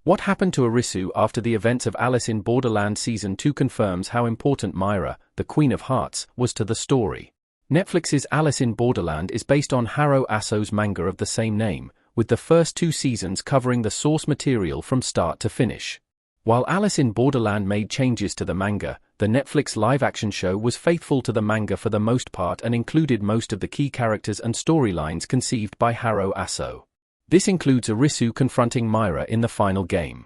What happened to Arisu after the events of Alice in Borderland Season 2 confirms how important Myra, the Queen of Hearts, was to the story. Netflix's Alice in Borderland is based on Haruo Aso's manga of the same name, with the first 2 seasons covering the source material from start to finish. While Alice in Borderland made changes to the manga, the Netflix live-action show was faithful to the manga for the most part and included most of the key characters and storylines conceived by Haruo Aso. This includes Arisu confronting Myra in the final game.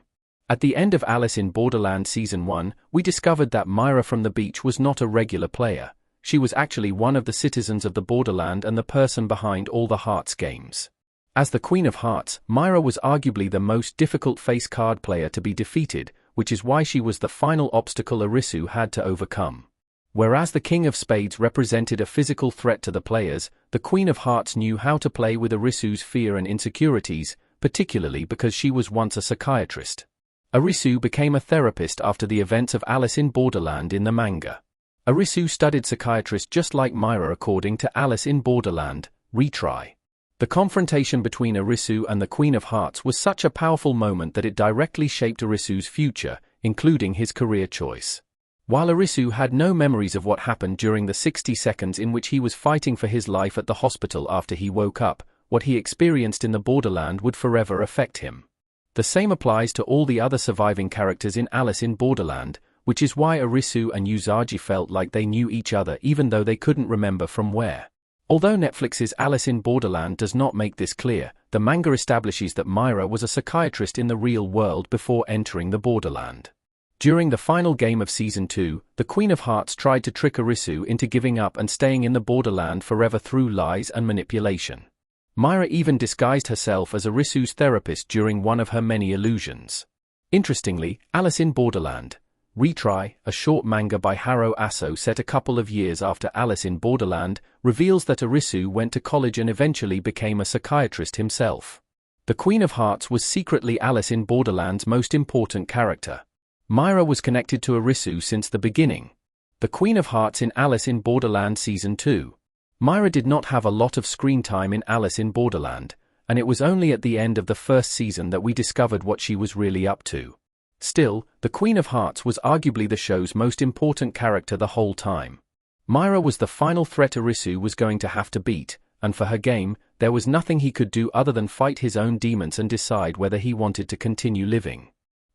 At the end of Alice in Borderland Season 1, we discovered that Myra from the beach was not a regular player. She was actually one of the citizens of the Borderland and the person behind all the Hearts games. As the Queen of Hearts, Myra was arguably the most difficult face card player to be defeated, which is why she was the final obstacle Arisu had to overcome. Whereas the King of Spades represented a physical threat to the players, the Queen of Hearts knew how to play with Arisu's fear and insecurities, particularly because she was once a psychiatrist. Arisu became a therapist after the events of Alice in Borderland in the manga. Arisu studied psychiatrist just like Myra according to Alice in Borderland, Retry. The confrontation between Arisu and the Queen of Hearts was such a powerful moment that it directly shaped Arisu's future, including his career choice. While Arisu had no memories of what happened during the 60 seconds in which he was fighting for his life at the hospital after he woke up, what he experienced in the Borderland would forever affect him. The same applies to all the other surviving characters in Alice in Borderland, which is why Arisu and Usagi felt like they knew each other even though they couldn't remember from where. Although Netflix's Alice in Borderland does not make this clear, the manga establishes that Myra was a psychiatrist in the real world before entering the Borderland. During the final game of Season 2, the Queen of Hearts tried to trick Arisu into giving up and staying in the Borderland forever through lies and manipulation. Myra even disguised herself as Arisu's therapist during one of her many illusions. Interestingly, Alice in Borderland, Retry, a short manga by Haruo Aso set a couple of years after Alice in Borderland, reveals that Arisu went to college and eventually became a psychiatrist himself. The Queen of Hearts was secretly Alice in Borderland's most important character. Myra was connected to Arisu since the beginning. The Queen of Hearts in Alice in Borderland Season 2. Myra did not have a lot of screen time in Alice in Borderland, and it was only at the end of the first season that we discovered what she was really up to. Still, the Queen of Hearts was arguably the show's most important character the whole time. Myra was the final threat Arisu was going to have to beat, and for her game, there was nothing he could do other than fight his own demons and decide whether he wanted to continue living.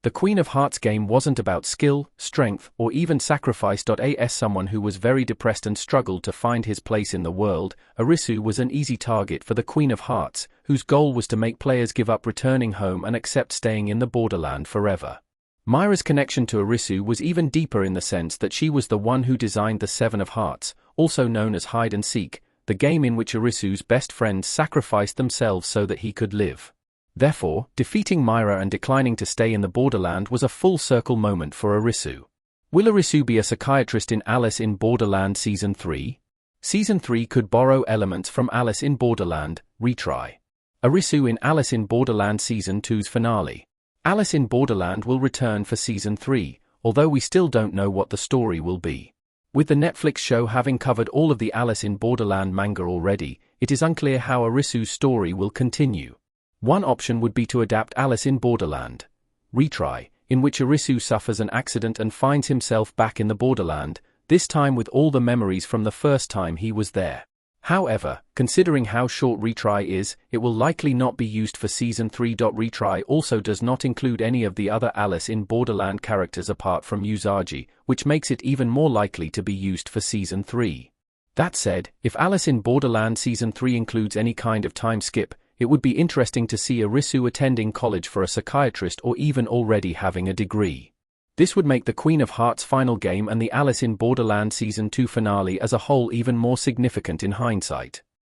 The Queen of Hearts game wasn't about skill, strength, or even sacrifice. As someone who was very depressed and struggled to find his place in the world, Arisu was an easy target for the Queen of Hearts, whose goal was to make players give up returning home and accept staying in the Borderland forever. Myra's connection to Arisu was even deeper in the sense that she was the one who designed the Seven of Hearts, also known as Hide and Seek, the game in which Arisu's best friends sacrificed themselves so that he could live. Therefore, defeating Myra and declining to stay in the Borderland was a full-circle moment for Arisu. Will Arisu be a psychiatrist in Alice in Borderland Season 3? Season 3 could borrow elements from Alice in Borderland, Retry. Arisu in Alice in Borderland Season 2's finale. Alice in Borderland will return for Season 3, although we still don't know what the story will be. With the Netflix show having covered all of the Alice in Borderland manga already, it is unclear how Arisu's story will continue. One option would be to adapt Alice in Borderland, Retry, in which Arisu suffers an accident and finds himself back in the Borderland, this time with all the memories from the first time he was there. However, considering how short Retry is, it will likely not be used for Season 3. Retry also does not include any of the other Alice in Borderland characters apart from Usagi, which makes it even more likely to be used for Season 3. That said, if Alice in Borderland Season 3 includes any kind of time skip, it would be interesting to see Arisu attending college for a psychiatrist or even already having a degree. This would make the Queen of Hearts final game and the Alice in Borderland Season 2 finale as a whole even more significant in hindsight.